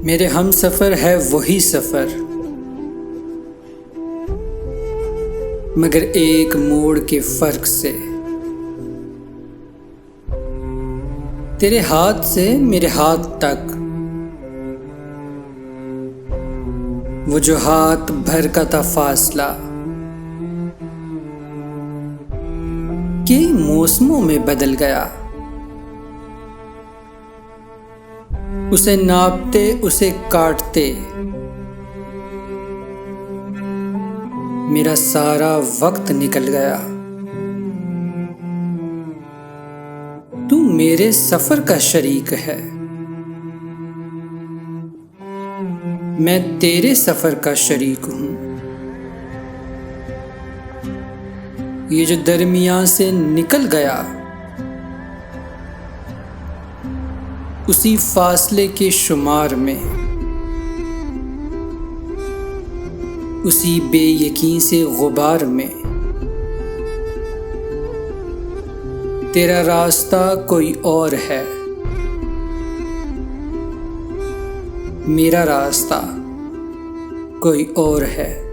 मेरे हम सफ़र है वही सफ़र, मगर एक मोड़ के फर्क से। तेरे हाथ से मेरे हाथ तक, वो जो हाथ भर का था फासला, कई मौसमों में बदल गया। उसे नापते उसे काटते मेरा सारा वक्त निकल गया। तू मेरे सफर का शरीक है, मैं तेरे सफर का शरीक हूं। ये जो दरमियान से निकल गया, उसी फासले के शुमार में, उसी बेयकीन से गुबार में, तेरा रास्ता कोई और है, मेरा रास्ता कोई और है।